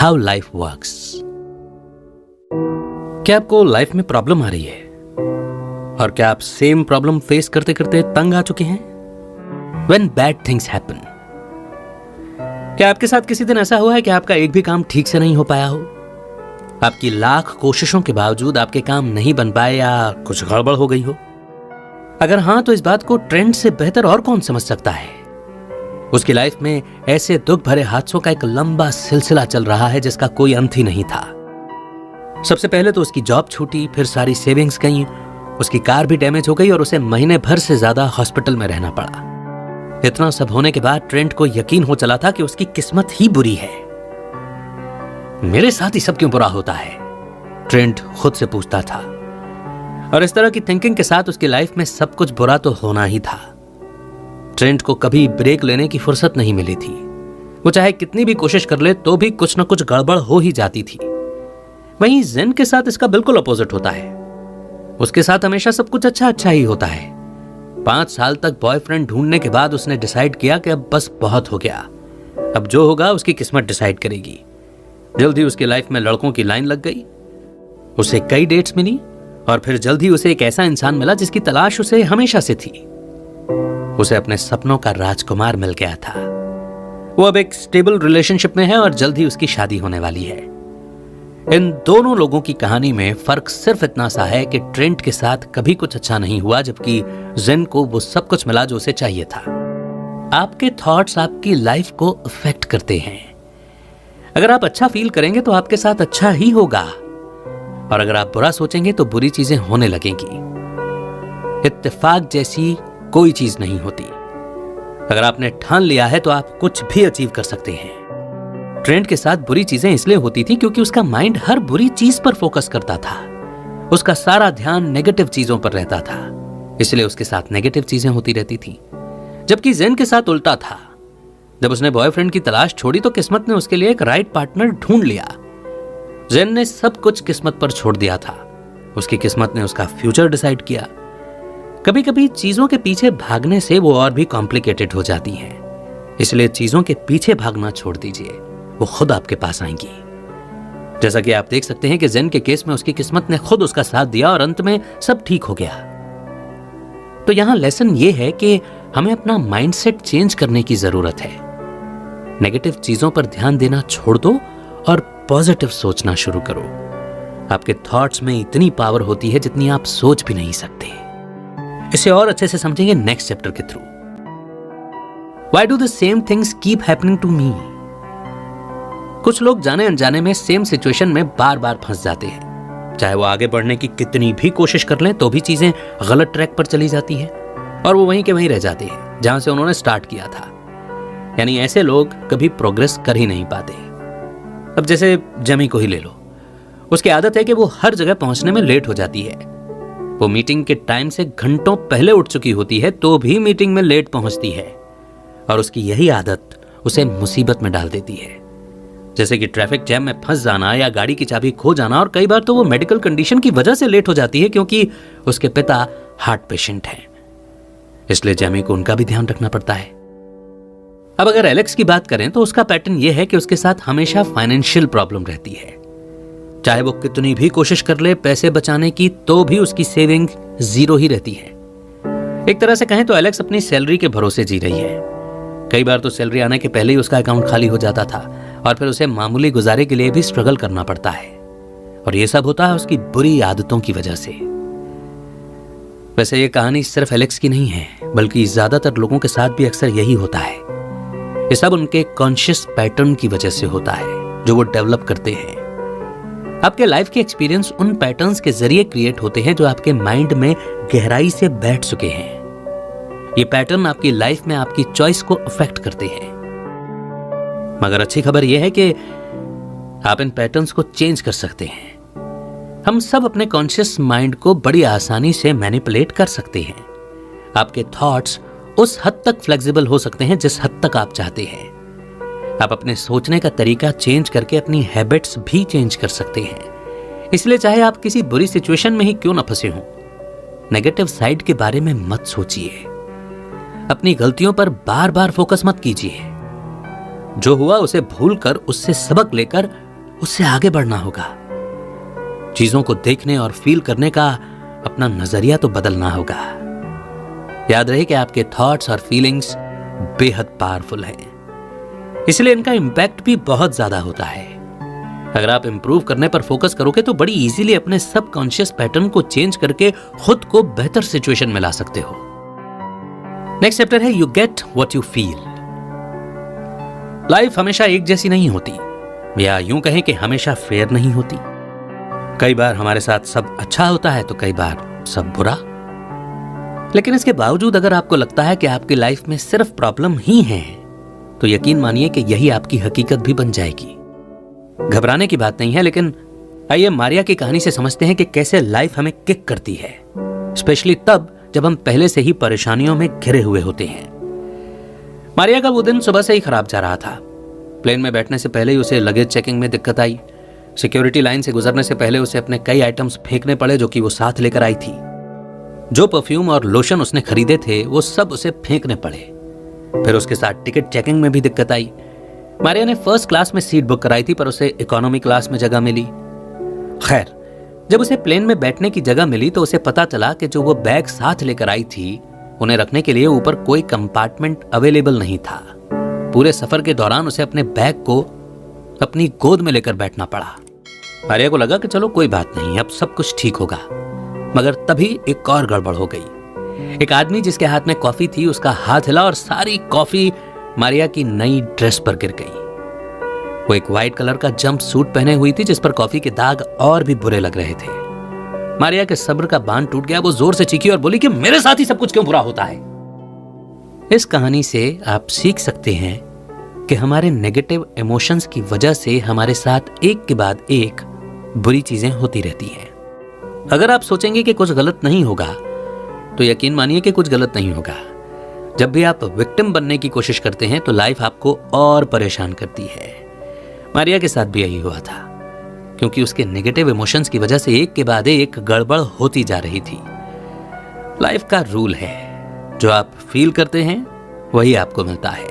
How life works. क्या आपको life में प्रॉब्लम आ रही है और क्या आप सेम प्रॉब्लम फेस करते करते तंग आ चुके हैं? When bad things happen, क्या आपके साथ किसी दिन ऐसा हुआ है कि आपका एक भी काम ठीक से नहीं हो पाया हो? आपकी लाख कोशिशों के बावजूद आपके काम नहीं बन पाए या कुछ गड़बड़ हो गई हो? अगर हां, तो इस बात को ट्रेंड से बेहतर और कौन समझ सकता है? उसकी लाइफ में ऐसे दुख भरे हादसों का एक लंबा सिलसिला चल रहा है जिसका कोई अंत ही नहीं था। सबसे पहले तो उसकी जॉब छूटी, फिर सारी सेविंग्स गई, उसकी कार भी डैमेज हो गई और उसे महीने भर से ज्यादा हॉस्पिटल में रहना पड़ा। इतना सब होने के बाद ट्रेंट को यकीन हो चला था कि उसकी किस्मत ही बुरी है। मेरे साथ ही सब क्यों बुरा होता है? ट्रेंट खुद से पूछता था। और इस तरह की थिंकिंग के साथ उसकी लाइफ में सब कुछ बुरा तो होना ही था। ट्रेंट को कभी ब्रेक लेने की फुर्सत नहीं मिली थी। वो चाहे कितनी भी कोशिश कर ले तो भी कुछ न कुछ गड़बड़ हो ही जाती थी। वहीं जेन के साथ इसका बिल्कुल अपोजिट होता है। उसके साथ हमेशा सब कुछ अच्छा अच्छा ही होता है। 5 साल तक बॉयफ्रेंड ढूंढने के बाद उसने डिसाइड किया कि अब बस बहुत हो गया। अब जो होगा उसकी किस्मत डिसाइड करेगी। जल्द ही उसकी लाइफ में लड़कों की लाइन लग गई। उसे कई डेट्स मिली और फिर जल्द ही उसे एक ऐसा इंसान मिला जिसकी तलाश उसे हमेशा से थी। उसे अपने सपनों का राजकुमार मिल गया था। वो अब एक स्टेबल रिलेशनशिप में है और जल्द ही उसकी शादी होने वाली है। इन दोनों लोगों की कहानी में फर्क सिर्फ इतना सा है कि ट्रेंट के साथ कभी कुछ अच्छा नहीं हुआ, जबकि जेन को वो सब कुछ मिला जो उसे चाहिए था। आपके थॉट्स आपकी लाइफ को अफेक्ट करते हैं। अगर आप अच्छा फील करेंगे तो आपके साथ अच्छा ही होगा, और अगर आप बुरा सोचेंगे तो बुरी चीजें होने लगेंगी। इत्तेफाक जैसी कोई चीज नहीं होती। अगर आपने ठान लिया है तो आप कुछ भी अचीव कर सकते हैं। ट्रेंट के साथ बुरी चीजें इसलिए होती थी क्योंकि उसका माइंड हर बुरी चीज पर फोकस करता था। उसका सारा ध्यान नेगेटिव चीजों पर रहता था, इसलिए उसके साथ नेगेटिव चीजें होती रहती थी। जबकि जेन के साथ उल्टा था। जब उसने बॉयफ्रेंड की तलाश छोड़ी तो किस्मत ने उसके लिए एक राइट पार्टनर ढूंढ लिया। जेन ने सब कुछ किस्मत पर छोड़ दिया था। उसकी किस्मत ने उसका फ्यूचर डिसाइड किया। कभी कभी चीजों के पीछे भागने से वो और भी कॉम्प्लिकेटेड हो जाती हैं, इसलिए चीजों के पीछे भागना छोड़ दीजिए, वो खुद आपके पास आएंगी। जैसा कि आप देख सकते हैं कि जेन के केस में उसकी किस्मत ने खुद उसका साथ दिया और अंत में सब ठीक हो गया। तो यहां लेसन ये है कि हमें अपना माइंडसेट चेंज करने की जरूरत है। नेगेटिव चीजों पर ध्यान देना छोड़ दो और पॉजिटिव सोचना शुरू करो। आपके थॉट्स में इतनी पावर होती है जितनी आप सोच भी नहीं सकते। इसे और अच्छे से समझेंगे नेक्स्ट चैप्टर के through. Why do the same things keep happening to me? कुछ लोग जाने अनजाने में सेम सिचुएशन में बार बार फंस जाते हैं। चाहे वो आगे बढ़ने की कितनी भी कोशिश कर लें तो भी चीजें गलत ट्रैक पर चली जाती हैं और वो वहीं के वहीं रह जाते हैं जहां से उन्होंने स्टार्ट किया था। यानी ऐसे लोग कभी प्रोग्रेस कर ही नहीं पाते। अब जैसे जमी को ही ले लो। उसकी आदत है कि वो हर जगह पहुंचने में लेट हो जाती है। वो मीटिंग के टाइम से घंटों पहले उठ चुकी होती है तो भी मीटिंग में लेट पहुंचती है, और उसकी यही आदत उसे मुसीबत में डाल देती है। जैसे कि ट्रैफिक जैम में फंस जाना या गाड़ी की चाबी खो जाना, और कई बार तो वो मेडिकल कंडीशन की वजह से लेट हो जाती है क्योंकि उसके पिता हार्ट पेशेंट हैं। इसलिए जैमी को उनका भी ध्यान रखना पड़ता है। अब अगर एलेक्स की बात करें तो उसका पैटर्न यह है कि उसके साथ हमेशा फाइनेंशियल प्रॉब्लम रहती है। चाहे वो कितनी भी कोशिश कर ले पैसे बचाने की तो भी उसकी सेविंग 0 ही रहती है। एक तरह से कहें तो एलेक्स अपनी सैलरी के भरोसे जी रही है। कई बार तो सैलरी आने के पहले ही उसका अकाउंट खाली हो जाता था और फिर उसे मामूली गुजारे के लिए भी स्ट्रगल करना पड़ता है, और ये सब होता है उसकी बुरी आदतों की वजह से। वैसे ये कहानी सिर्फ एलेक्स की नहीं है, बल्कि ज्यादातर लोगों के साथ भी अक्सर यही होता है। ये सब उनके कॉन्शियस पैटर्न की वजह से होता है जो वो डेवलप करते हैं। आपके लाइफ के एक्सपीरियंस उन पैटर्न्स के जरिए क्रिएट होते हैं जो आपके माइंड में गहराई से बैठ चुके हैं। ये पैटर्न आपकी लाइफ में आपकी चॉइस को अफेक्ट करते हैं। मगर अच्छी खबर यह है कि आप इन पैटर्न्स को चेंज कर सकते हैं। हम सब अपने कॉन्शियस माइंड को बड़ी आसानी से मैनिपुलेट कर सकते हैं। आपके थॉट्स उस हद तक फ्लेक्सिबल हो सकते हैं जिस हद तक आप चाहते हैं। आप अपने सोचने का तरीका चेंज करके अपनी हैबिट्स भी चेंज कर सकते हैं। इसलिए चाहे आप किसी बुरी सिचुएशन में ही क्यों ना फंसे हों, नेगेटिव साइड के बारे में मत सोचिए। अपनी गलतियों पर बार बार फोकस मत कीजिए। जो हुआ उसे भूलकर उससे सबक लेकर उससे आगे बढ़ना होगा। चीजों को देखने और फील करने का अपना नजरिया तो बदलना होगा। याद रहे कि आपके थॉट्स और फीलिंग्स बेहद पावरफुल हैं, इसलिए इनका इंपैक्ट भी बहुत ज्यादा होता है। अगर आप इंप्रूव करने पर फोकस करोगे तो बड़ी इजीली अपने सबकॉन्शियस पैटर्न को चेंज करके खुद को बेहतर सिचुएशन में ला सकते हो। नेक्स्ट चैप्टर है you get what you feel. Life हमेशा एक जैसी नहीं होती, या यूं कहें कि हमेशा फेयर नहीं होती। कई बार हमारे साथ सब अच्छा होता है तो कई बार सब बुरा। लेकिन इसके बावजूद अगर आपको लगता है कि आपकी लाइफ में सिर्फ प्रॉब्लम ही है, तो यकीन मानिए कि यही आपकी हकीकत भी बन जाएगी। घबराने की बात नहीं है, लेकिन आइए मारिया की कहानी से समझते हैं कि कैसे लाइफ हमें किक करती है, स्पेशली तब जब हम पहले से ही परेशानियों में घिरे हुए होते हैं। मारिया का वो दिन सुबह से ही खराब जा रहा था। प्लेन में बैठने से पहले ही उसे लगेज चेकिंग में दिक्कत आई। सिक्योरिटी लाइन से गुजरने से पहले उसे अपने कई आइटम्स फेंकने पड़े जो कि वो साथ लेकर आई थी। जो परफ्यूम और लोशन उसने खरीदे थे वो सब उसे फेंकने पड़े। फिर उसके साथ टिकट चेकिंग में भी दिक्कत आई। मारिया ने फर्स्ट क्लास में सीट बुक कराई थी, पर उसे इकोनॉमी क्लास में जगह मिली। खैर, जब उसे प्लेन में बैठने की जगह मिली तो उसे पता चला कि जो वो बैग साथ लेकर आई थी, उन्हें रखने के लिए ऊपर कोई कंपार्टमेंट अवेलेबल नहीं था। पूरे सफर के दौरान उसे अपने बैग को अपनी गोद में लेकर बैठना पड़ा। मारिया को लगा कि चलो कोई बात नहीं, अब सब कुछ ठीक होगा। मगर तभी एक और गड़बड़ हो गई। एक आदमी जिसके हाथ में कॉफी थी उसका हाथ हिला और सारी कॉफी मारिया की नई ड्रेस पर गिर गई। वो एक व्हाइट कलर का जंप सूट पहने हुई थी जिस पर कॉफी के दाग और भी बुरे लग रहे थे। मारिया के सब्र का बांध टूट गया। वो जोर से चीखी और बोली कि मेरे साथ ही सब कुछ क्यों बुरा होता है। इस कहानी से आप सीख सकते हैं कि हमारे नेगेटिव इमोशंस की वजह से हमारे साथ एक के बाद एक बुरी चीजें होती रहती हैं। अगर आप सोचेंगे कि कुछ गलत नहीं होगा तो यकीन मानिए कि कुछ गलत नहीं होगा। जब भी आप विक्टिम बनने की कोशिश करते हैं तो लाइफ आपको और परेशान करती है। मारिया के साथ भी यही हुआ था, क्योंकि उसके नेगेटिव इमोशंस की वजह से एक के बाद एक गड़बड़ होती जा रही थी। लाइफ का रूल है, जो आप फील करते हैं वही आपको मिलता है।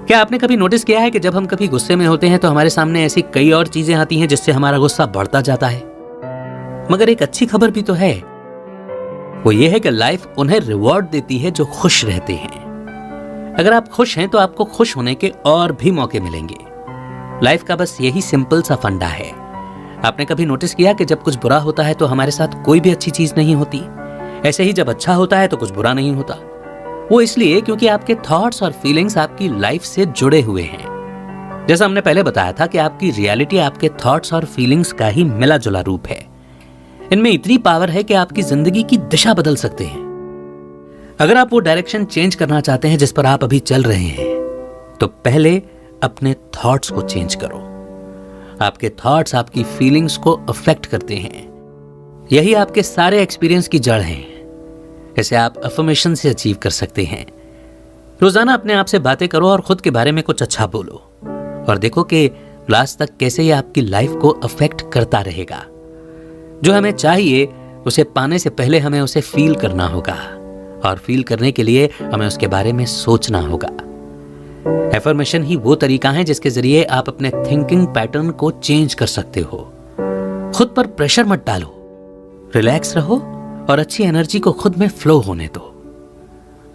क्या आपने कभी नोटिस किया है कि जब हम कभी गुस्से में होते हैं तो हमारे सामने ऐसी कई और चीजें आती हैं जिससे हमारा गुस्सा बढ़ता जाता है। मगर एक अच्छी खबर भी तो है, वो ये है कि लाइफ उन्हें रिवॉर्ड देती है जो खुश रहते हैं। अगर आप खुश हैं तो आपको खुश होने के और भी मौके मिलेंगे। लाइफ का बस यही सिंपल सा फंडा है। आपने कभी नोटिस किया कि जब कुछ बुरा होता है तो हमारे साथ कोई भी अच्छी चीज नहीं होती, ऐसे ही जब अच्छा होता है तो कुछ बुरा नहीं होता। वो इसलिए क्योंकि आपके थॉट्स और फीलिंग्स आपकी लाइफ से जुड़े हुए हैं। जैसा हमने पहले बताया था कि आपकी रियलिटी आपके थॉट्स और फीलिंग्स का ही मिला जुला रूप है। इनमें इतनी पावर है कि आपकी जिंदगी की दिशा बदल सकते हैं। अगर आप वो डायरेक्शन चेंज करना चाहते हैं जिस पर आप अभी चल रहे हैं, तो पहले अपने थॉट्स को चेंज करो। आपके थॉट्स आपकी फीलिंग्स को अफेक्ट करते हैं। यही आपके सारे एक्सपीरियंस की जड़ है। इसे आप अफर्मेशन से अचीव कर सकते हैं। रोजाना अपने आप से बातें करो और खुद के बारे में कुछ अच्छा बोलो, और देखो कि लास्ट तक कैसे ये आपकी लाइफ को अफेक्ट करता रहेगा। जो हमें चाहिए उसे पाने से पहले हमें उसे फील करना होगा, और फील करने के लिए हमें उसके बारे में सोचना होगा। एफर्मेशन ही वो तरीका है जिसके जरिए आप अपने थिंकिंग पैटर्न को चेंज कर सकते हो। खुद पर प्रेशर मत डालो, रिलैक्स रहो और अच्छी एनर्जी को खुद में फ्लो होने दो।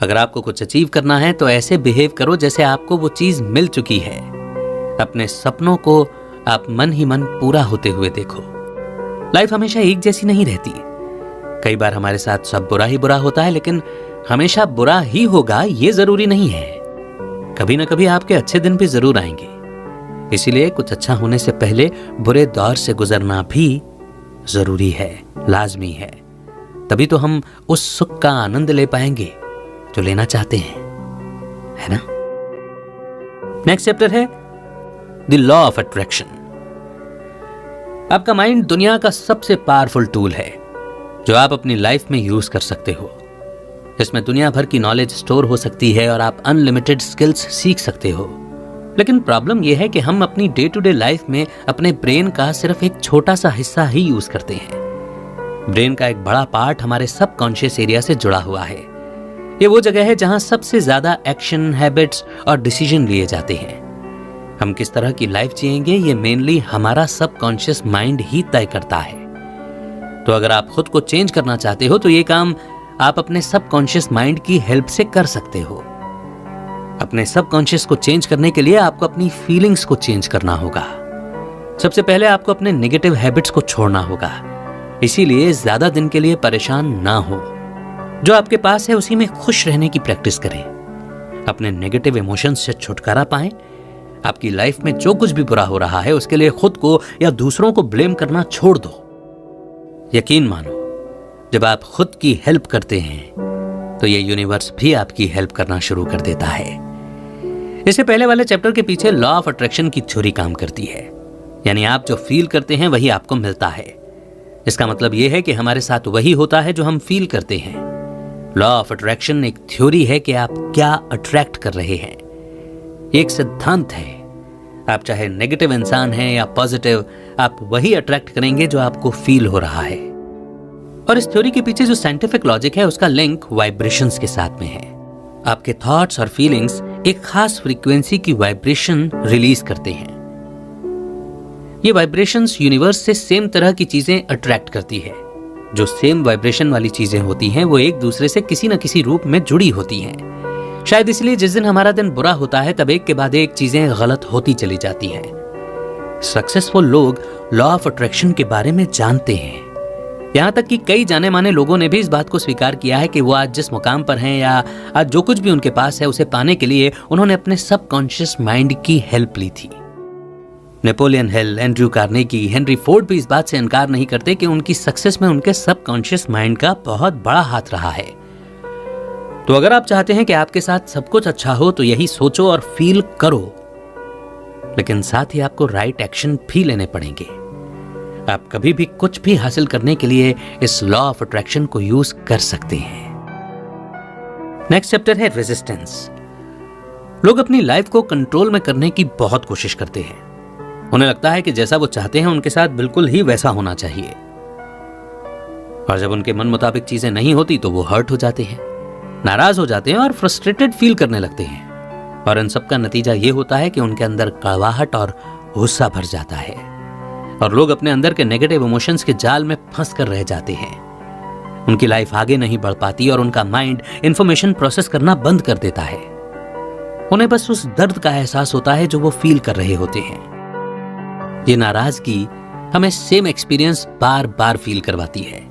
अगर आपको कुछ अचीव करना है तो ऐसे बिहेव करो जैसे आपको वो चीज मिल चुकी है। अपने सपनों को आप मन ही मन पूरा होते हुए देखो। लाइफ हमेशा एक जैसी नहीं रहती। कई बार हमारे साथ सब बुरा ही बुरा होता है, लेकिन हमेशा बुरा ही होगा ये जरूरी नहीं है। कभी ना कभी आपके अच्छे दिन भी जरूर आएंगे। इसीलिए कुछ अच्छा होने से पहले बुरे दौर से गुजरना भी जरूरी है, लाजमी है। तभी तो हम उस सुख का आनंद ले पाएंगे जो लेना चाहते हैं, है ना? नेक्स्ट चैप्टर है द लॉ ऑफ अट्रैक्शन। आपका माइंड दुनिया का सबसे पावरफुल टूल है जो आप अपनी लाइफ में यूज कर सकते हो। इसमें दुनिया भर की नॉलेज स्टोर हो सकती है और आप अनलिमिटेड स्किल्स सीख सकते हो। लेकिन प्रॉब्लम यह है कि हम अपनी डे टू डे लाइफ में अपने ब्रेन का सिर्फ एक छोटा सा हिस्सा ही यूज करते हैं। ब्रेन का एक बड़ा पार्ट हमारे सबकॉन्शियस एरिया से जुड़ा हुआ है। ये वो जगह है जहां सबसे ज्यादा एक्शन, हैबिट्स और डिसीजन लिए जाते हैं। हम किस तरह की लाइफ जिएंगे ये मेनली हमारा सबकॉन्शियस माइंड ही तय करता है। तो अगर आप खुद को चेंज करना चाहते हो तो ये काम आप अपने सबकॉन्शियस माइंड की हेल्प से कर सकते हो। अपने सबकॉन्शियस को चेंज करने के लिए आपको अपनी फीलिंग्स को चेंज करना होगा। सबसे पहले आपको अपने नेगेटिव हैबिट्स को छोड़ना होगा। इसीलिए ज्यादा दिन के लिए परेशान ना हो। जो आपके पास है उसी में खुश रहने की प्रैक्टिस करें। अपने नेगेटिव इमोशंस से छुटकारा पाएं। आपकी लाइफ में जो कुछ भी बुरा हो रहा है उसके लिए खुद को या दूसरों को ब्लेम करना छोड़ दो। यकीन मानो, जब आप खुद की हेल्प करते हैं तो ये यूनिवर्स भी आपकी हेल्प करना शुरू कर देता है। इससे पहले वाले चैप्टर के पीछे लॉ ऑफ अट्रैक्शन की थ्योरी काम करती है, यानी आप जो फील करते हैं वही आपको मिलता है। इसका मतलब यह है कि हमारे साथ वही होता है जो हम फील करते हैं। लॉ ऑफ अट्रैक्शन एक थ्योरी है कि आप क्या अट्रैक्ट कर रहे हैं। एक सिद्धांत है, आप चाहे नेगेटिव इंसान हैं या पॉजिटिव, आप वही अट्रैक्ट करेंगे जो आपको फील हो रहा है। और इस थ्योरी के पीछे जो साइंटिफिक लॉजिक है उसका लिंक वाइब्रेशंस के साथ में है। आपके थॉट्स और फीलिंग्स एक खास फ्रीक्वेंसी की वाइब्रेशन रिलीज करते हैं। ये वाइब्रेशंस यूनिवर्स से सेम तरह की चीजें अट्रैक्ट करती है। जो सेम वाइब्रेशन वाली चीजें होती हैं वो एक दूसरे से किसी न किसी रूप में जुड़ी होती हैं। शायद इसलिए जिस दिन हमारा दिन बुरा होता है तब एक के बाद एक चीजें गलत होती चली जाती हैं। सक्सेसफुल लोग लॉ ऑफ अट्रैक्शन के बारे में जानते हैं। यहां तक कि कई जाने माने लोगों ने भी इस बात को स्वीकार किया है कि वो आज जिस मुकाम पर हैं या आज जो कुछ भी उनके पास है उसे पाने के लिए उन्होंने अपने सबकॉन्शियस माइंड की हेल्प ली थी। Napoleon Hill, Andrew Carnegie, Henry Ford भी इस बात से इनकार नहीं करते कि उनकी सक्सेस में उनके सबकॉन्शियस माइंड का बहुत बड़ा हाथ रहा है। तो अगर आप चाहते हैं कि आपके साथ सब कुछ अच्छा हो तो यही सोचो और फील करो, लेकिन साथ ही आपको राइट एक्शन भी लेने पड़ेंगे। आप कभी भी कुछ भी हासिल करने के लिए इस लॉ ऑफ अट्रैक्शन को यूज कर सकते हैं। नेक्स्ट चैप्टर है रेजिस्टेंस। लोग अपनी लाइफ को कंट्रोल में करने की बहुत कोशिश करते हैं। उन्हें लगता है कि जैसा वो चाहते हैं उनके साथ बिल्कुल ही वैसा होना चाहिए, और जब उनके मन मुताबिक चीजें नहीं होती तो वो हर्ट हो जाते हैं, नाराज हो जाते हैं और फ्रस्ट्रेटेड फील करने लगते हैं। और इन सब का नतीजा ये होता है कि उनके अंदर कड़वाहट और गुस्सा भर जाता है और लोग अपने अंदर के नेगेटिव इमोशंस के जाल में फंस कर रह जाते हैं। उनकी लाइफ आगे नहीं बढ़ पाती और उनका माइंड इंफॉर्मेशन प्रोसेस करना बंद कर देता है। उन्हें बस उस दर्द का एहसास होता है जो वो फील कर रहे होते हैं। ये नाराजगी हमें सेम एक्सपीरियंस बार बार फील करवाती है।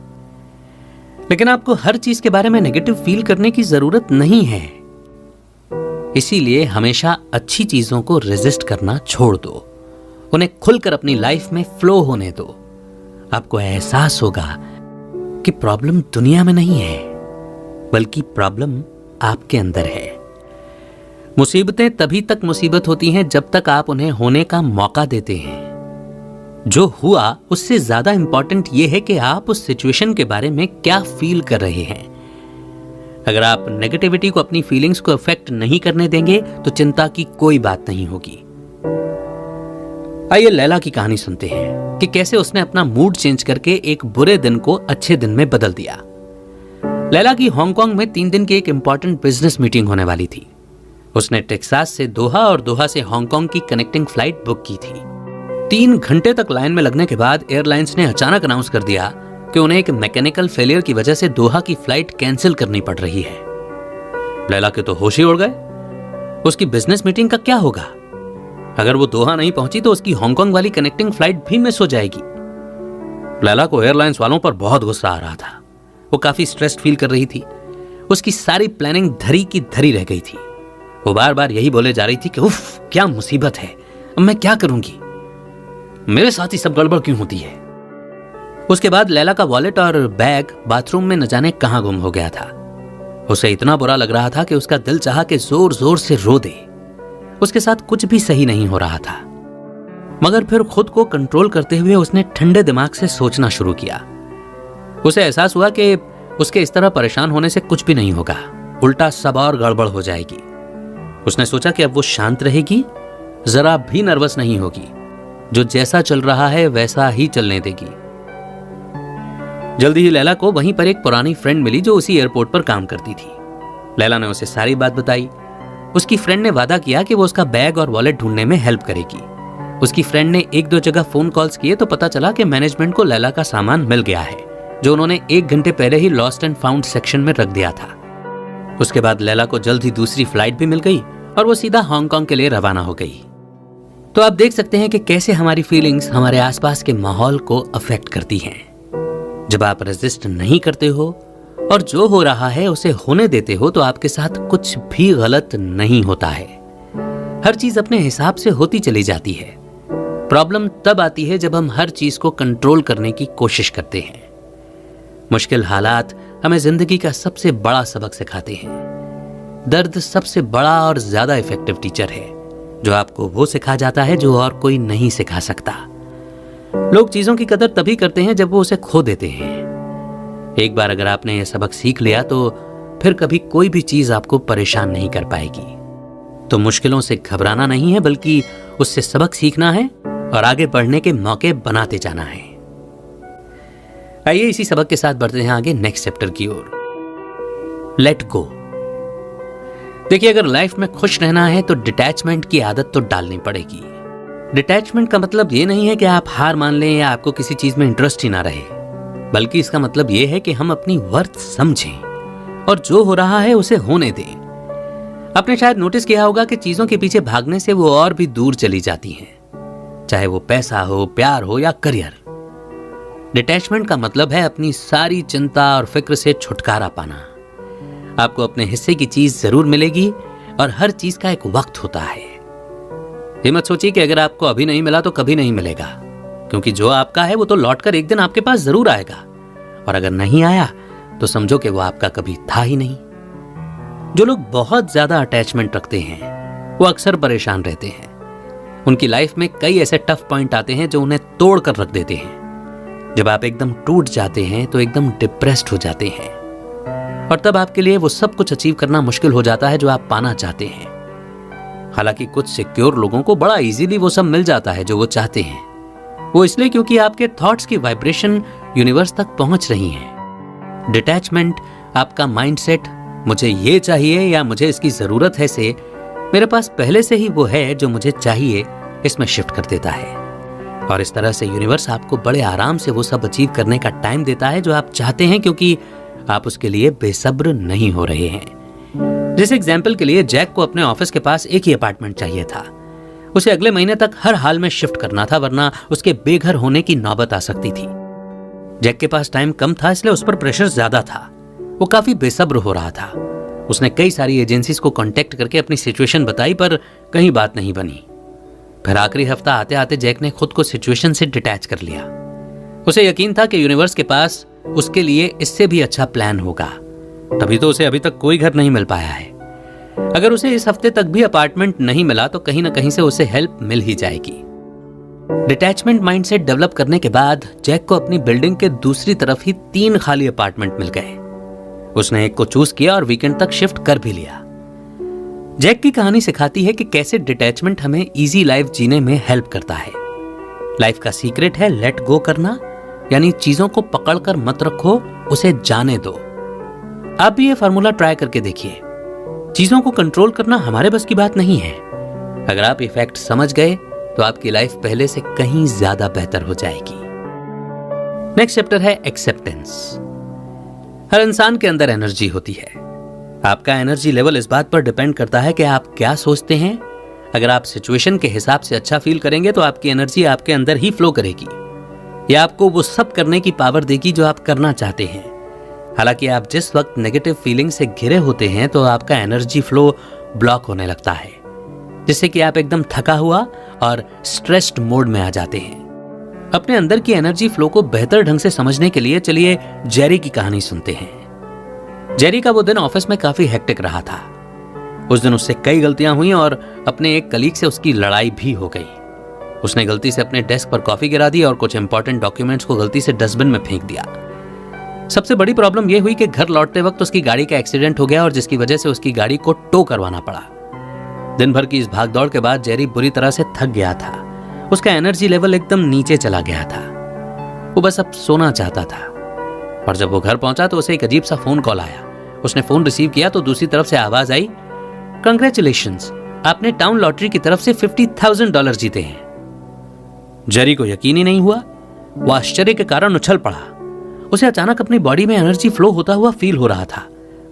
लेकिन आपको हर चीज के बारे में नेगेटिव फील करने की जरूरत नहीं है। इसीलिए हमेशा अच्छी चीजों को रेजिस्ट करना छोड़ दो। उन्हें खुलकर अपनी लाइफ में फ्लो होने दो। आपको एहसास होगा कि प्रॉब्लम दुनिया में नहीं है, बल्कि प्रॉब्लम आपके अंदर है। मुसीबतें तभी तक मुसीबत होती हैं जब तक आप उन्हें होने का मौका देते हैं। जो हुआ उससे ज्यादा इंपॉर्टेंट यह है कि आप उस सिचुएशन के बारे में क्या फील कर रहे हैं। अगर आप नेगेटिविटी को अपनी फीलिंग्स को अफेक्ट नहीं करने देंगे तो चिंता की कोई बात नहीं होगी। आइए लैला की कहानी सुनते हैं कि कैसे उसने अपना मूड चेंज करके एक बुरे दिन को अच्छे दिन में बदल दिया। लैला की हांगकांग में 3 दिन की एक इंपॉर्टेंट बिजनेस मीटिंग होने वाली थी। उसने टेक्सास से दोहा और दोहा से हांगकांग की कनेक्टिंग फ्लाइट बुक की थी। 3 घंटे तक लाइन में लगने के बाद एयरलाइंस ने अचानक अनाउंस कर दिया कि उन्हें एक मैकेनिकल फेलियर की वजह से दोहा की फ्लाइट कैंसिल करनी पड़ रही है। लैला के तो होश ही उड़ गए। उसकी बिजनेस मीटिंग का क्या होगा? अगर वो दोहा नहीं पहुंची तो उसकी हांगकांग वाली कनेक्टिंग फ्लाइट भी मिस हो जाएगी। लैला को एयरलाइंस वालों पर बहुत गुस्सा आ रहा था। वो काफी स्ट्रेस्ड फील कर रही थी। उसकी सारी प्लानिंग धरी की धरी रह गई थी। वो बार बार यही बोले जा रही थी कि उफ, क्या मुसीबत है, अब मैं क्या करूंगी, मेरे साथ ही सब गड़बड़ क्यों होती है। उसके बाद लैला का वॉलेट और बैग बाथरूम में न जाने कहां गुम हो गया था। उसे इतना बुरा लग रहा था कि उसका दिल चाहा कि जोर जोर से रो दे। उसके साथ कुछ भी सही नहीं हो रहा था, मगर फिर खुद को कंट्रोल करते हुए उसने ठंडे दिमाग से सोचना शुरू किया। उसे एहसास हुआ कि उसके इस तरह परेशान होने से कुछ भी नहीं होगा, उल्टा सब और गड़बड़ हो जाएगी। उसने सोचा कि अब वो शांत रहेगी, जरा भी नर्वस नहीं होगी, जो जैसा चल रहा है वैसा ही चलने देगी। जल्दी ही लैला को वहीं पर एक पुरानी फ्रेंड मिली जो उसी एयरपोर्ट पर काम करती थी। लैला ने उसे सारी बात बताई। उसकी फ्रेंड ने वादा किया कि वो उसका बैग और वॉलेट ढूंढने में हेल्प करेगी। उसकी फ्रेंड ने 1-2 जगह फोन कॉल्स किए तो पता चला कि मैनेजमेंट को लैला का सामान मिल गया है, जो उन्होंने 1 घंटे पहले he lost and found section में रख दिया था। उसके बाद लैला को जल्द ही दूसरी फ्लाइट भी मिल गई और वो सीधा हांगकांग के लिए रवाना हो गई। तो आप देख सकते हैं कि कैसे हमारी फीलिंग्स हमारे आसपास के माहौल को अफेक्ट करती हैं। जब आप रेजिस्ट नहीं करते हो और जो हो रहा है उसे होने देते हो तो आपके साथ कुछ भी गलत नहीं होता है। हर चीज अपने हिसाब से होती चली जाती है। प्रॉब्लम तब आती है जब हम हर चीज को कंट्रोल करने की कोशिश करते हैं। मुश्किल हालात हमें जिंदगी का सबसे बड़ा सबक सिखाते हैं। दर्द सबसे बड़ा और ज्यादा इफेक्टिव टीचर है, जो आपको वो सिखा जाता है जो और कोई नहीं सिखा सकता। लोग चीजों की कदर तभी करते हैं जब वो उसे खो देते हैं। एक बार अगर आपने यह सबक सीख लिया तो फिर कभी कोई भी चीज आपको परेशान नहीं कर पाएगी। तो मुश्किलों से घबराना नहीं है, बल्कि उससे सबक सीखना है और आगे बढ़ने के मौके बनाते जाना है। आइए इसी सबक के साथ बढ़ते हैं आगे नेक्स्ट चैप्टर की ओर। Let go. देखिए, अगर लाइफ में खुश रहना है तो डिटैचमेंट की आदत तो डालनी पड़ेगी। डिटैचमेंट का मतलब ये नहीं है कि आप हार मान लें या आपको किसी चीज में इंटरेस्ट ही ना रहे, बल्कि इसका मतलब ये है कि हम अपनी वर्थ समझें और जो हो रहा है उसे होने दें। आपने शायद नोटिस किया होगा कि चीजों के पीछे भागने से वो और भी दूर चली जाती हैं, चाहे वो पैसा हो, प्यार हो या करियर। डिटैचमेंट का मतलब है अपनी सारी चिंता और फिक्र से छुटकारा पाना। आपको अपने हिस्से की चीज जरूर मिलेगी और हर चीज का एक वक्त होता है। ये मत सोचिए कि अगर आपको अभी नहीं मिला तो कभी नहीं मिलेगा, क्योंकि जो आपका है वो तो लौटकर एक दिन आपके पास जरूर आएगा, और अगर नहीं आया तो समझो कि वो आपका कभी था ही नहीं। जो लोग बहुत ज्यादा अटैचमेंट रखते हैं वो अक्सर परेशान रहते हैं। उनकी लाइफ में कई ऐसे टफ पॉइंट आते हैं जो उन्हें तोड़ कर रख देते हैं। जब आप एकदम टूट जाते हैं तो एकदम डिप्रेस्ड हो जाते हैं, और तब आपके लिए वो सब कुछ अचीव करना मुश्किल हो जाता है जो आप पाना चाहते हैं। हालांकि कुछ सिक्योर लोगों को बड़ा इजीली वो सब मिल जाता है जो वो चाहते हैं। वो इसलिए क्योंकि आपके थॉट्स की वाइब्रेशन यूनिवर्स तक पहुंच रही है। डिटैचमेंट आपका माइंडसेट, मुझे ये चाहिए या मुझे इसकी जरूरत है, से मेरे पास पहले से ही वो है जो मुझे चाहिए, इसमें शिफ्ट कर देता है। और इस तरह से यूनिवर्स आपको बड़े आराम से वो सब अचीव करने का टाइम देता है जो आप चाहते हैं, क्योंकि आप उसके लिए बेसब्र नहीं हो रहे हैं। जैसे एग्जाम्पल के लिए, जैक को अपने ऑफिस के पास एक ही अपार्टमेंट चाहिए था। उसे अगले महीने तक हर हाल में शिफ्ट करना था, वरना उसके बेघर होने की नौबत आ सकती थी। जैक के पास टाइम कम था, इसलिए उस पर प्रेशर ज्यादा था। वो काफी बेसब्र हो रहा था। उसने कई सारी एजेंसीज को कांटेक्ट करके अपनी सिचुएशन बताई, पर कहीं बात नहीं बनी। फिर आखिरी हफ्ता आते आते जैक ने खुद को सिचुएशन से डिटैच कर लिया। उसे यकीन था कि यूनिवर्स के पास उसके लिए इससे भी अच्छा प्लान होगा, तभी तो उसे अभी तक कोई घर नहीं मिल पाया है। अगर उसे इस हफ्ते तक भी अपार्टमेंट नहीं मिला तो कहीं ना कहीं से उसे हेल्प मिल ही जाएगी। डिटैचमेंट माइंडसेट डेवलप करने के बाद जैक को अपनी बिल्डिंग के दूसरी तरफ ही 3 खाली अपार्टमेंट मिल गए। उसने एक को चूज किया और वीकेंड तक शिफ्ट कर भी लिया। जैक की कहानी सिखाती है कि कैसे डिटैचमेंट हमें इजी लाइफ जीने में हेल्प करता है। लाइफ का सीक्रेट है लेट गो करना, यानी चीजों को पकड़कर मत रखो, उसे जाने दो। आप भी ये फार्मूला ट्राई करके देखिए। चीजों को कंट्रोल करना हमारे बस की बात नहीं है। अगर आप ये फैक्ट समझ गए तो आपकी लाइफ पहले से कहीं ज्यादा बेहतर हो जाएगी। नेक्स्ट चैप्टर है एक्सेप्टेंस। हर इंसान के अंदर एनर्जी होती है। आपका एनर्जी लेवल इस बात पर डिपेंड करता है कि आप क्या सोचते हैं। अगर आप सिचुएशन के हिसाब से अच्छा फील करेंगे तो आपकी एनर्जी आपके अंदर ही फ्लो करेगी। यह आपको वो सब करने की पावर देगी जो आप करना चाहते हैं। हालांकि आप जिस वक्त नेगेटिव फीलिंग से घिरे होते हैं तो आपका एनर्जी फ्लो ब्लॉक होने लगता है, जिससे कि आप एकदम थका हुआ और स्ट्रेस्ड मोड में आ जाते हैं। अपने अंदर की एनर्जी फ्लो को बेहतर ढंग से समझने के लिए चलिए जेरी की कहानी सुनते हैं। जेरी का वो दिन ऑफिस में काफी हेक्टिक रहा था। उस दिन उससे कई गलतियां हुई और अपने एक कलीग से उसकी लड़ाई भी हो गई। उसने गलती से अपने डेस्क पर कॉफी गिरा दी और कुछ इंपॉर्टेंट डॉक्यूमेंट्स को गलती से डस्टबिन में फेंक दिया। सबसे बड़ी प्रॉब्लम यह हुई कि घर लौटते वक्त उसकी गाड़ी का एक्सीडेंट हो गया और जिसकी वजह से उसकी गाड़ी को टो करवाना पड़ा। दिन भर की इस भागदौड़ के बाद जेरी बुरी तरह से थक गया था। उसका एनर्जी लेवल एकदम नीचे चला गया था। वो बस अब सोना चाहता था। और जब वो घर पहुंचा तो उसे एक अजीब सा फोन कॉल आया। उसने फोन रिसीव किया तो दूसरी तरफ से आवाज आई, कंग्रेचुलेशंस, आपने टाउन लॉटरी की तरफ से $50,000 जीते हैं। जेरी को यकीन ही नहीं हुआ। वो आश्चर्य के कारण उछल पड़ा। उसे अचानक अपनी बॉडी में एनर्जी फ्लो होता हुआ फील हो रहा था।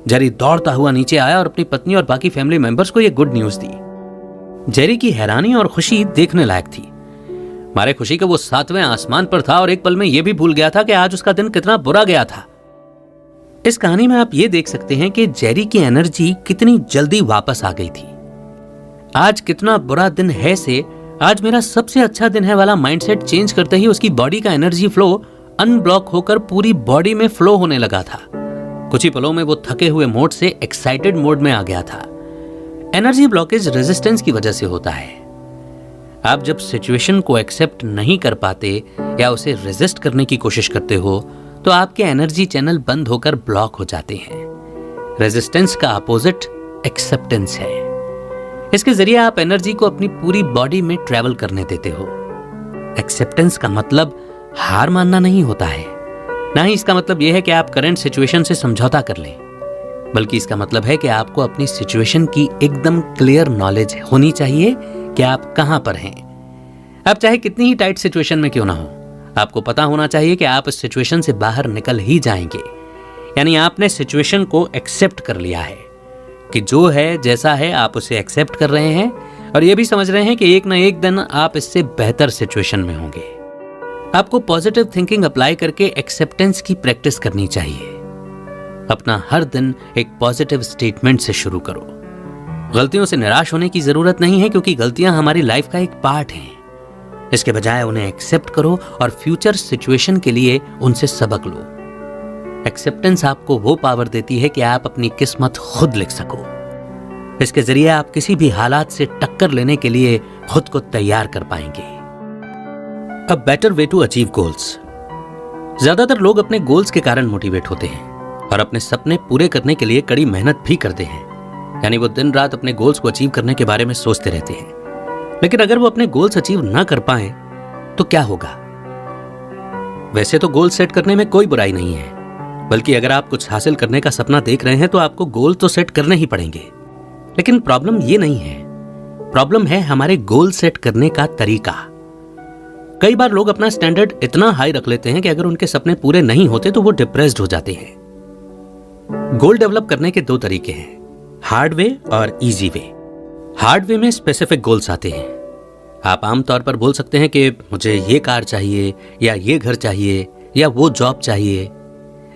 जेरी दौड़ता हुआ नीचे आया और अपनी पत्नी और बाकी फैमिली मेंबर्स को यह गुड न्यूज दी। जेरी की हैरानी और खुशी देखने लायक थी। मारे खुशी के वो 7वें आसमान पर था और एक पल में यह भी भूल गया था कि आज उसका दिन कितना बुरा गया था। इस कहानी में आप ये देख सकते हैं कि जेरी की एनर्जी कितनी जल्दी वापस आ गई थी। आज कितना बुरा दिन है से आज मेरा सबसे अच्छा दिन है वाला माइंडसेट चेंज करते ही उसकी बॉडी का एनर्जी फ्लो अनब्लॉक होकर पूरी बॉडी में फ्लो होने लगा था। कुछ ही पलों में वो थके हुए मोड से एक्साइटेड मोड में आ गया था। एनर्जी ब्लॉकेज रेजिस्टेंस की वजह से होता है। आप जब सिचुएशन को एक्सेप्ट नहीं कर पाते या उसे रेजिस्ट करने की कोशिश करते हो तो आपके एनर्जी चैनल बंद होकर ब्लॉक हो जाते हैं। रेजिस्टेंस का अपोजिट एक्सेप्टेंस है। इसके जरिए आप एनर्जी को अपनी पूरी बॉडी में ट्रैवल करने देते हो। एक्सेप्टेंस का मतलब हार मानना नहीं होता है, ना ही इसका मतलब यह है कि आप करंट सिचुएशन से समझौता कर लें, बल्कि इसका मतलब है कि आपको अपनी सिचुएशन की एकदम क्लियर नॉलेज होनी चाहिए कि आप कहां पर हैं। आप चाहे कितनी ही टाइट सिचुएशन में क्यों ना हो, आपको पता होना चाहिए कि आप इस सिचुएशन से बाहर निकल ही जाएंगे। यानी आपने सिचुएशन को एक्सेप्ट कर लिया है कि जो है जैसा है आप उसे एक्सेप्ट कर रहे हैं और यह भी समझ रहे हैं कि एक ना एक दिन आप इससे बेहतर सिचुएशन में होंगे। आपको पॉजिटिव थिंकिंग अप्लाई करके एक्सेप्टेंस की प्रैक्टिस करनी चाहिए। अपना हर दिन एक पॉजिटिव स्टेटमेंट से शुरू करो। गलतियों से निराश होने की जरूरत नहीं है क्योंकि गलतियां हमारी लाइफ का एक पार्ट हैं। इसके बजाय उन्हें एक्सेप्ट करो और फ्यूचर सिचुएशन के लिए उनसे सबक लो। एक्सेप्टेंस आपको वो पावर देती है कि आप अपनी किस्मत खुद लिख सको। इसके जरिए आप किसी भी हालात से टक्कर लेने के लिए खुद को तैयार कर पाएंगे। A better way to achieve goals. ज्यादातर लोग अपने गोल्स के कारण मोटिवेट होते हैं और अपने सपने पूरे करने के लिए कड़ी मेहनत भी करते हैं। यानी वो दिन रात अपने गोल्स को अचीव करने के बारे में सोचते रहते हैं। लेकिन अगर वो अपने गोल्स अचीव ना कर पाए तो क्या होगा? वैसे तो गोल सेट करने में कोई बुराई नहीं है, बल्कि अगर आप कुछ हासिल करने का सपना देख रहे हैं तो आपको गोल तो सेट करने ही पड़ेंगे। लेकिन प्रॉब्लम ये नहीं है, प्रॉब्लम है हमारे गोल सेट करने का तरीका। कई बार लोग अपना स्टैंडर्ड इतना हाई रख लेते हैं कि अगर उनके सपने पूरे नहीं होते तो वो डिप्रेस्ड हो जाते हैं। गोल डेवलप करने के दो तरीके हैं, हार्ड वे और इजी वे। हार्ड वे में स्पेसिफिक गोल्स आते हैं। आप आमतौर पर बोल सकते हैं कि मुझे ये कार चाहिए या ये घर चाहिए या वो जॉब चाहिए।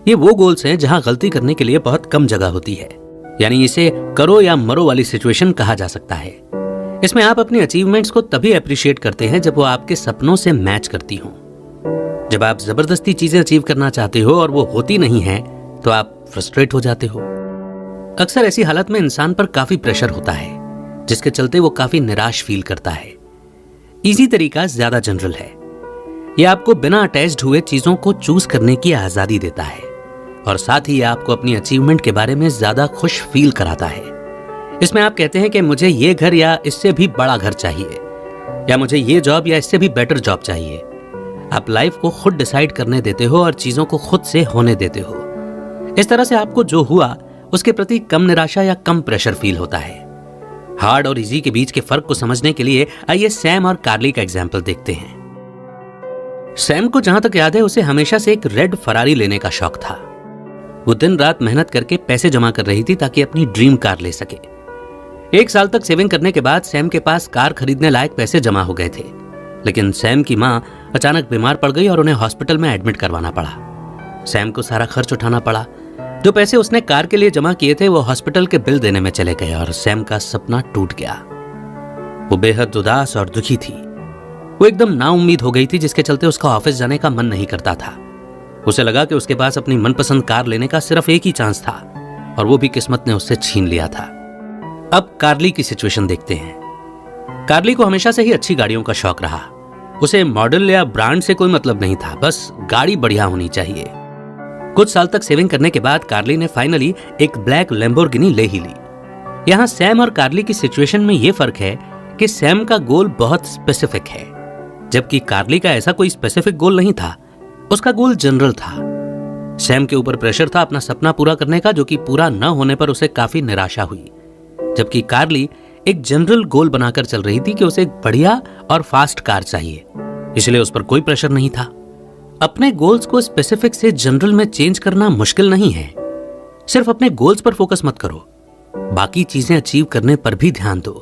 ये वो गोल्स हैं जहां गलती करने के लिए बहुत कम जगह होती है। यानी इसे करो या मरो वाली सिचुएशन कहा जा सकता है। इसमें आप अपनी अचीवमेंट्स को तभी अप्रिशिएट करते हैं जब वो आपके सपनों से मैच करती हो। जब आप जबरदस्ती चीजें अचीव करना चाहते हो और वो होती नहीं है तो आप फ्रस्ट्रेट हो जाते हो। अक्सर ऐसी हालत में इंसान पर काफी प्रेशर होता है, जिसके चलते वो काफी निराश फील करता है। इजी तरीका ज्यादा जनरल है। यह आपको बिना अटैच्ड हुए चीजों को चूज करने की आजादी देता है और साथ ही आपको अपनी अचीवमेंट के बारे में ज्यादा खुश फील कराता है। इसमें आप कहते हैं कि मुझे ये घर या इससे भी बड़ा घर चाहिए, या मुझे ये जॉब या इससे भी बेटर जॉब चाहिए। आप लाइफ को खुद डिसाइड करने देते हो और चीजों को खुद से होने देते हो। इस तरह से आपको जो हुआ उसके प्रति कम निराशा या कम प्रेशर फील होता है। हार्ड और इजी के बीच के फर्क को समझने के लिए आइए सैम और कार्ली का एग्जाम्पल देखते हैं। सैम को जहां तक याद है उसे हमेशा से एक रेड फरारी लेने का शौक था। वो दिन रात मेहनत करके पैसे जमा कर रही थी ताकि अपनी ड्रीम कार ले सके। 1 साल तक सेविंग करने के बाद सैम के पास कार खरीदने लायक पैसे जमा हो गए थे। लेकिन सैम की माँ अचानक बीमार पड़ गई और उन्हें हॉस्पिटल में एडमिट करवाना पड़ा। सैम को सारा खर्च उठाना पड़ा। जो पैसे उसने कार के लिए जमा किए थे वो हॉस्पिटल के बिल देने में चले गए और सैम का सपना टूट गया। वो बेहद उदास और दुखी थी। वो एकदम नाउम्मीद हो गई थी, जिसके चलते उसका ऑफिस जाने का मन नहीं करता था। उसे लगा कि उसके पास अपनी मनपसंद कार लेने का सिर्फ एक ही चांस था और वो भी किस्मत ने उससे छीन लिया था। अब कार्ली की सिचुएशन देखते हैं। कार्ली को हमेशा से ही अच्छी गाड़ियों का शौक रहा। उसे मॉडल या ब्रांड से कोई मतलब नहीं था, बस गाड़ी बढ़िया होनी चाहिए। कुछ साल तक सेविंग करने के बाद कार्ली ने फाइनली एक ब्लैक लैम्बोर्गिनी ले ही ली। यहाँ सैम और कार्ली की सिचुएशन में यह फर्क है कि सैम का गोल बहुत स्पेसिफिक है, जबकि कार्ली का ऐसा कोई स्पेसिफिक गोल नहीं था। उसका गोल जनरल था। सैम के ऊपर प्रेशर था अपना सपना पूरा करने का, जो कि पूरा न होने पर उसे काफी निराशा हुई, जबकि कार्ली एक जनरल गोल बनाकर चल रही थी कि उसे एक बढ़िया और फास्ट कार चाहिए, इसलिए उस पर कोई प्रेशर नहीं था। अपने गोल्स को स्पेसिफिक से जनरल में चेंज करना मुश्किल नहीं है। सिर्फ अपने गोल्स पर फोकस मत करो, बाकी चीजें अचीव करने पर भी ध्यान दो।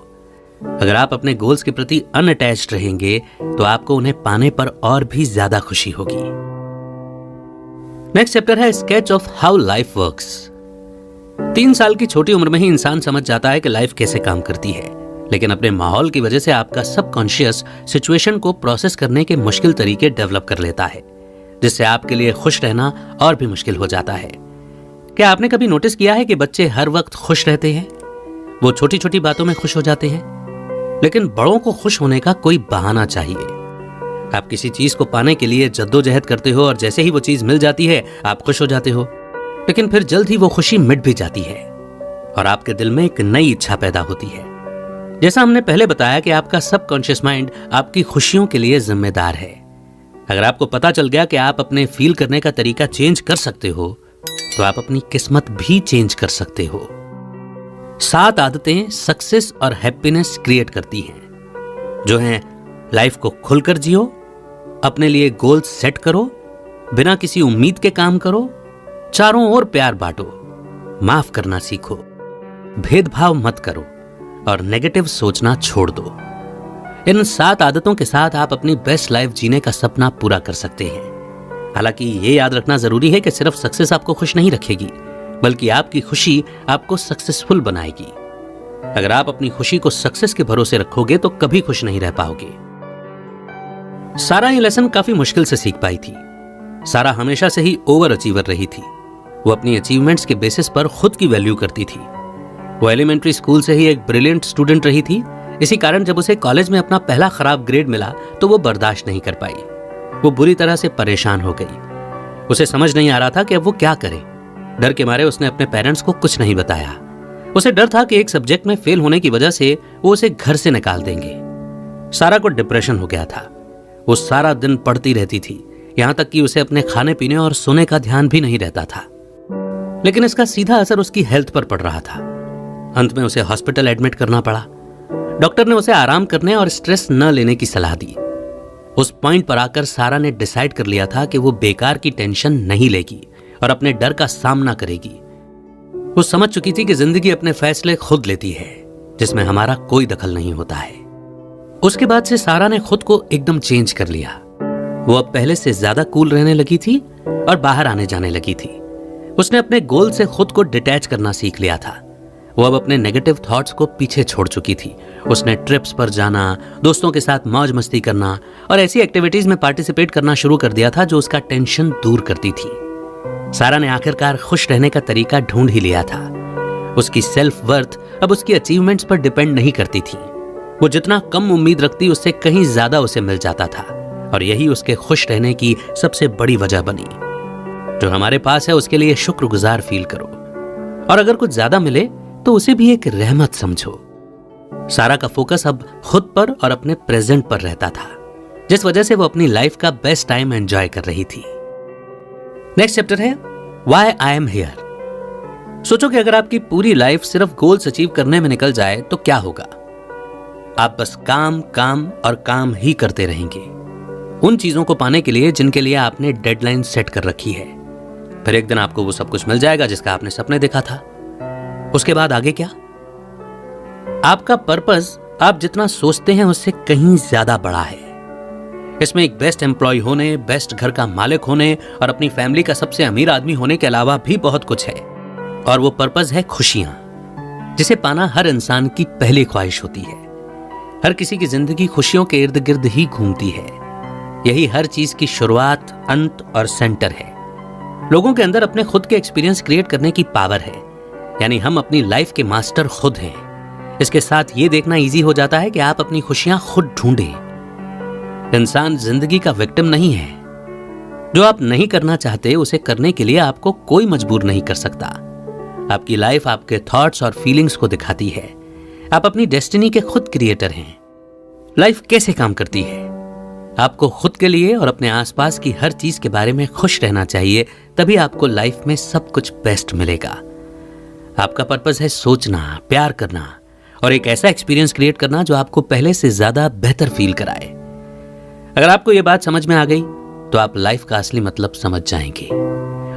अगर आप अपने गोल्स के प्रति अनअटैच्ड रहेंगे तो आपको उन्हें पाने पर और भी ज्यादा खुशी होगी। नेक्स्ट चैप्टर है sketch of how life works. 3 साल की छोटी उम्र में ही इंसान समझ जाता है कि लाइफ कैसे काम करती है, लेकिन अपने माहौल की वजह से आपका सबकॉन्शियस सिचुएशन को प्रोसेस करने के मुश्किल तरीके डेवलप कर लेता है, जिससे आपके लिए खुश रहना और भी मुश्किल हो जाता है। क्या आपने कभी नोटिस किया है कि बच्चे हर वक्त खुश रहते हैं? वो छोटी छोटी बातों में खुश हो जाते हैं, लेकिन बड़ों को खुश होने का कोई बहाना चाहिए। आप किसी चीज को पाने के लिए जद्दोजहद करते हो और जैसे ही वो चीज मिल जाती है आप खुश हो जाते हो, लेकिन फिर जल्द ही वो खुशी मिट भी जाती है और आपके दिल में एक नई इच्छा पैदा होती है। जैसा हमने पहले बताया कि आपका सबकॉन्शियस माइंड आपकी खुशियों के लिए जिम्मेदार है। अगर आपको पता चल गया कि आप अपने फील करने का तरीका चेंज कर सकते हो, तो आप अपनी किस्मत भी चेंज कर सकते हो। 7 आदतें सक्सेस और हैप्पीनेस क्रिएट करती हैं, जो हैं लाइफ को खुलकर जियो, अपने लिए गोल्स सेट करो, बिना किसी उम्मीद के काम करो, चारों ओर प्यार बांटो, माफ करना सीखो, भेदभाव मत करो और नेगेटिव सोचना छोड़ दो। इन 7 आदतों के साथ आप अपनी बेस्ट लाइफ जीने का सपना पूरा कर सकते हैं। हालांकि ये याद रखना जरूरी है कि सिर्फ सक्सेस आपको खुश नहीं रखेगी, बल्कि आपकी खुशी आपको सक्सेसफुल बनाएगी। अगर आप अपनी खुशी को सक्सेस के भरोसे रखोगे तो कभी खुश नहीं रह पाओगे। सारा ये लेसन काफी मुश्किल से सीख पाई थी। सारा हमेशा से ही ओवर अचीवर रही थी। वो अपनी अचीवमेंट्स के बेसिस पर खुद की वैल्यू करती थी। वो एलिमेंट्री स्कूल से ही एक ब्रिलियंट स्टूडेंट रही थी। इसी कारण जब उसे कॉलेज में अपना पहला खराब ग्रेड मिला तो वो बर्दाश्त नहीं कर पाई। वो बुरी तरह से परेशान हो गई। उसे समझ नहीं आ रहा था कि अब वो क्या करे। डर के मारे उसने अपने पेरेंट्स को कुछ नहीं बताया। उसे डर था कि एक सब्जेक्ट में फेल होने की वजह से वो उसे घर से निकाल देंगे। सारा को डिप्रेशन हो गया था। वो सारा दिन पढ़ती रहती थी, यहां तक कि उसे अपने खाने पीने और सोने का ध्यान भी नहीं रहता था। लेकिन इसका सीधा असर उसकी हेल्थ पर पड़ रहा था। अंत में उसे हॉस्पिटल एडमिट करना पड़ा। डॉक्टर ने उसे आराम करने और स्ट्रेस न लेने की सलाह दी। उस पॉइंट पर आकर सारा ने डिसाइड कर लिया था कि वो बेकार की टेंशन नहीं लेगी और अपने डर का सामना करेगी। वो समझ चुकी थी कि जिंदगी अपने फैसले खुद लेती है, जिसमें हमारा कोई दखल नहीं होता है। उसके बाद से सारा ने खुद को एकदम चेंज कर लिया। वो अब पहले से ज्यादा कूल रहने लगी थी और बाहर आने जाने लगी थी। उसने अपने गोल से खुद को डिटैच करना सीख लिया था। वो अब अपने नेगेटिव थॉट्स को पीछे छोड़ चुकी थी। उसने ट्रिप्स पर जाना, दोस्तों के साथ मौज मस्ती करना और ऐसी एक्टिविटीज में पार्टिसिपेट करना शुरू कर दिया था जो उसका टेंशन दूर करती थी। सारा ने आखिरकार खुश रहने का तरीका ढूंढ ही लिया था। उसकी सेल्फ वर्थ अब उसकी अचीवमेंट्स पर डिपेंड नहीं करती थी। वो जितना कम उम्मीद रखती उससे कहीं ज्यादा उसे मिल जाता था और यही उसके खुश रहने की सबसे बड़ी वजह बनी। जो हमारे पास है उसके लिए शुक्रगुजार फील करो और अगर कुछ ज्यादा मिले तो उसे भी एक रहमत समझो। सारा का फोकस अब खुद पर और अपने प्रेजेंट पर रहता था, जिस वजह से वो अपनी लाइफ का बेस्ट टाइम एंजॉय कर रही थी। नेक्स्ट चैप्टर है व्हाई आई एम हियर। सोचो कि अगर आपकी पूरी लाइफ सिर्फ गोल्स अचीव करने में निकल जाए तो क्या होगा। आप बस काम काम और काम ही करते रहेंगे, उन चीजों को पाने के लिए जिनके लिए आपने डेडलाइन सेट कर रखी है। फिर एक दिन आपको वो सब कुछ मिल जाएगा जिसका आपने सपने देखा था। उसके बाद आगे क्या? आपका पर्पस आप जितना सोचते हैं उससे कहीं ज्यादा बड़ा है। इसमें एक बेस्ट एम्प्लॉय होने, बेस्ट घर का मालिक होने और अपनी फैमिली का सबसे अमीर आदमी होने के अलावा भी बहुत कुछ है। और वो पर्पस है खुशियां, जिसे पाना हर इंसान की पहली ख्वाहिश होती है। हर किसी की जिंदगी खुशियों के इर्द गिर्द ही घूमती है। यही हर चीज की शुरुआत, अंत और सेंटर है। लोगों के अंदर अपने खुद के एक्सपीरियंस क्रिएट करने की पावर है, यानी हम अपनी लाइफ के मास्टर खुद हैं। इसके साथ ये देखना इजी हो जाता है कि आप अपनी खुशियां खुद ढूंढें। इंसान जिंदगी का विक्टिम नहीं है। जो आप नहीं करना चाहते उसे करने के लिए आपको कोई मजबूर नहीं कर सकता। आपकी लाइफ आपके थॉट्स और फीलिंग्स को दिखाती है। आप अपनी डेस्टिनी के खुद क्रिएटर हैं। लाइफ कैसे काम करती है? आपको खुद के लिए और अपने आसपास की हर चीज के बारे में खुश रहना चाहिए, तभी आपको लाइफ में सब कुछ बेस्ट मिलेगा। आपका पर्पस है सोचना, प्यार करना और एक ऐसा एक्सपीरियंस क्रिएट करना जो आपको पहले से ज्यादा बेहतर फील कराए। अगर आपको यह बात समझ में आ गई तो आप लाइफ का असली मतलब समझ जाएंगे।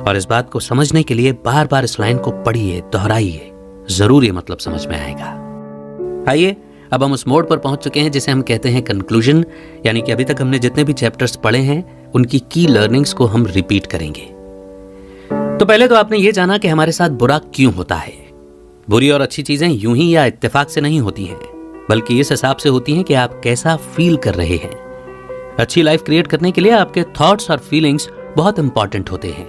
और इस बात को समझने के लिए बार बार इस लाइन को पढ़िए, दोहराइए, जरूर ये मतलब समझ में आएगा। आइए अब हम उस मोड पर पहुंच चुके हैं जिसे हम कहते हैं कंक्लूजन, यानी कि अभी तक हमने जितने भी चैप्टर्स पढ़े हैं उनकी की लर्निंग्स को हम रिपीट करेंगे। तो पहले तो आपने ये जाना कि हमारे साथ बुरा क्यों होता है। बुरी और अच्छी चीजें यूं ही या इत्तेफाक से नहीं होती हैं, बल्कि इस हिसाब से होती हैं कि आप कैसा फील कर रहे हैं। अच्छी लाइफ क्रिएट करने के लिए आपके थॉट्स और फीलिंग्स बहुत इंपॉर्टेंट होते हैं।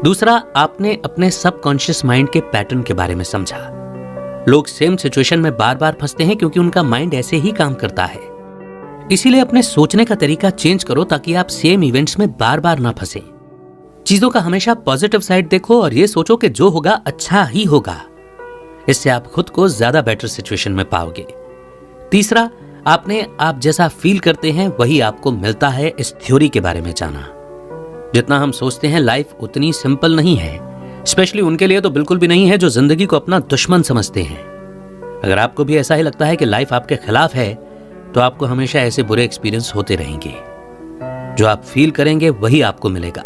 दूसरा, आपने अपने सबकॉन्शियस माइंड के पैटर्न के बारे में समझा। लोग सेम सिचुएशन में बार बार फंसते हैं क्योंकि उनका माइंड ऐसे ही काम करता है। इसीलिए अपने सोचने का तरीका चेंज करो ताकि आप सेम इवेंट्स में बार बार ना फंसे। चीजों का हमेशा पॉजिटिव साइड देखो और ये सोचो कि जो होगा अच्छा ही होगा। इससे आप खुद को ज्यादा बेटर सिचुएशन में पाओगे। तीसरा, आपने आप जैसा फील करते हैं वही आपको मिलता है, इस थ्योरी के बारे में जाना। जितना हम सोचते हैं लाइफ उतनी सिंपल नहीं है, स्पेशली उनके लिए तो बिल्कुल भी नहीं है जो जिंदगी को अपना दुश्मन समझते हैं। अगर आपको भी ऐसा ही लगता है कि लाइफ आपके खिलाफ है तो आपको हमेशा ऐसे बुरे एक्सपीरियंस होते रहेंगे। जो आप फील करेंगे वही आपको मिलेगा।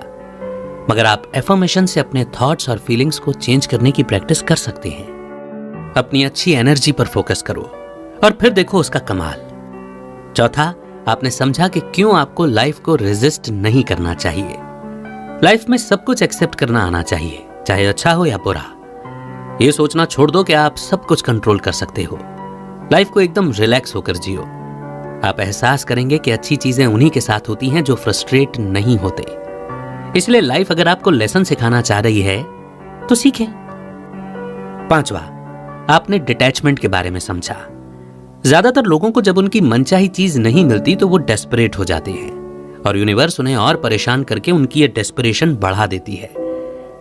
मगर आप एफर्मेशन से अपने थॉट्स और फीलिंग्स को चेंज करने की प्रैक्टिस कर सकते हैं। अपनी अच्छी एनर्जी पर फोकस करो और फिर देखो उसका कमाल। चौथा, आपने समझा कि क्यों आपको लाइफ को रेजिस्ट नहीं करना चाहिए। लाइफ में सब कुछ एक्सेप्ट करना आना चाहिए, चाहे अच्छा हो या बुरा। ये सोचना छोड़ दो कि आप सब कुछ कंट्रोल कर सकते हो। लाइफ को एकदम रिलैक्स होकर जियो। आप एहसास करेंगे कि अच्छी चीजें उन्हीं के साथ होती हैं जो फ्रस्ट्रेट नहीं होते। इसलिए लाइफ अगर आपको लेसन सिखाना चाह रही है तो सीखें। पांचवा, आपने डिटैचमेंट के बारे में समझा। ज्यादातर लोगों को जब उनकी मनचाही चीज नहीं मिलती तो वो डेस्परेट हो जाते हैं और यूनिवर्स उन्हें और परेशान करके उनकी ये डेस्परेशन बढ़ा देती है।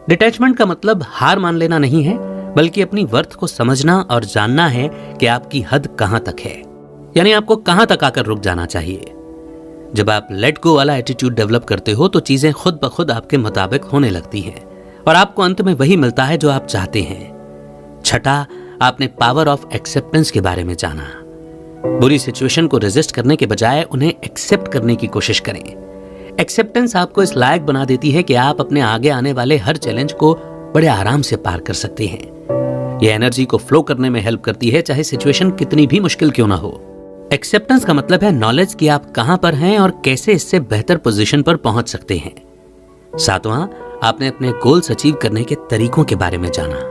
डिटैचमेंट का मतलब हार मान लेना नहीं है, बल्कि अपनी वर्थ को समझना और जानना है कि आपकी हद कहां तक है, यानी आपको कहां तक आकर रुक जाना चाहिए। जब आप लेट गो वाला एटीट्यूड डेवलप करते हो तो चीजें खुद ब खुद आपके मुताबिक होने लगती हैं और आपको अंत में वही मिलता है जो आप चाहते हैं। छठा, आपने पावर ऑफ एक्सेप्टेंस के बारे में जाना। बुरी सिचुएशन को रेजिस्ट करने के बजाय उन्हें एक्सेप्ट करने की कोशिश करें। एक्सेप्टेंस आपको इस लायक बना देती है कि आप अपने आगे आने वाले हर चैलेंज को बड़े आराम से पार कर सकते हैं। यह एनर्जी को फ्लो करने में हेल्प करती है, चाहे सिचुएशन कितनी भी मुश्किल क्यों ना हो। एक्सेप्टेंस का मतलब है नॉलेज कि आप कहां पर हैं और कैसे इससे बेहतर पोजीशन पर पहुंच सकते हैं। सातवां, आपने अपने गोल्स अचीव करने के तरीकों के बारे में जाना।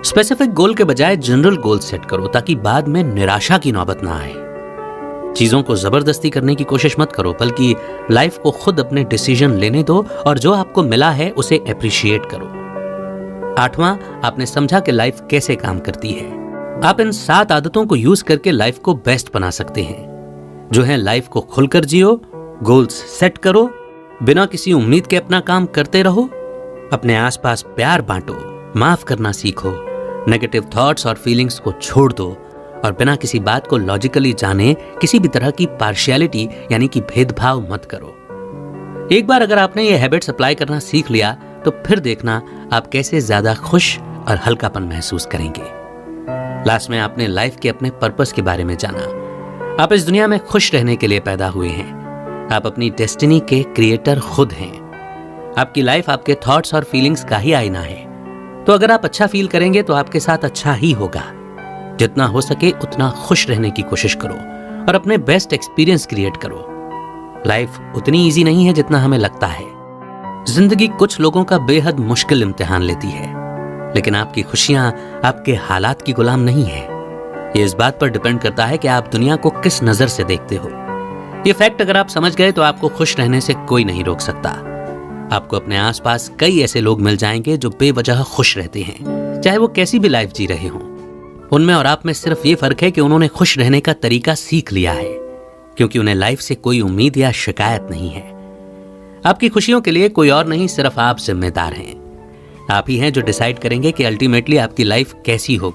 स्पेसिफिक गोल के बजाय जनरल गोल सेट करो ताकि बाद में निराशा की नौबत ना आए। चीजों को जबरदस्ती करने की कोशिश मत करो, बल्कि लाइफ को खुद अपने डिसीजन लेने दो और जो आपको मिला है उसे अप्रिशिएट करो। आठवां, आपने समझा कि लाइफ कैसे काम करती है। आप इन 7 आदतों को यूज करके लाइफ को बेस्ट बना सकते हैं, जो है लाइफ को खुलकर जियो, गोल्स सेट करो, बिना किसी उम्मीद के अपना काम करते रहो, अपने आसपास प्यार बांटो, माफ करना सीखो, नेगेटिव थॉट्स और फीलिंग्स को छोड़ दो और बिना किसी बात को लॉजिकली जाने किसी भी तरह की पार्शियलिटी यानी कि भेदभाव मत करो। एक बार अगर आपने ये हैबिट्स अप्लाई करना सीख लिया तो फिर देखना आप कैसे ज्यादा खुश और हल्कापन महसूस करेंगे। लास्ट में आपने लाइफ के अपने पर्पस के बारे में जाना। आप इस दुनिया में खुश रहने के लिए पैदा हुए हैं। आप अपनी डेस्टिनी के क्रिएटर खुद हैं। आपकी लाइफ आपके थॉट्स और फीलिंग्स का ही आईना है। तो अगर आप अच्छा फील करेंगे तो आपके साथ अच्छा ही होगा। जितना हो सके उतना खुश रहने की कोशिश करो और अपने बेस्ट एक्सपीरियंस क्रिएट करो। लाइफ उतनी इजी नहीं है जितना हमें लगता है। जिंदगी कुछ लोगों का बेहद मुश्किल इम्तिहान लेती है, लेकिन आपकी खुशियां आपके हालात की गुलाम नहीं है। ये इस बात पर डिपेंड करता है कि आप दुनिया को किस नजर से देखते हो। ये फैक्ट अगर आप समझ गए तो आपको खुश रहने से कोई नहीं रोक सकता। आपको अपने आसपास कई ऐसे लोग मिल जाएंगे जो बेवजह खुश रहते हैं, चाहे वो कैसी भी लाइफ जी रहे हों। उनमें और आप में सिर्फ ये फर्क है कि उन्होंने खुश रहने का तरीका सीख लिया है, क्योंकि उन्हें लाइफ से कोई उम्मीद या शिकायत नहीं है। आपकी खुशियों के लिए कोई और नहीं, सिर्फ आप जिम्मेदार हैं। आप ही हैं जो डिसाइड करेंगे कि अल्टीमेटली आपकी लाइफ कैसी होगी।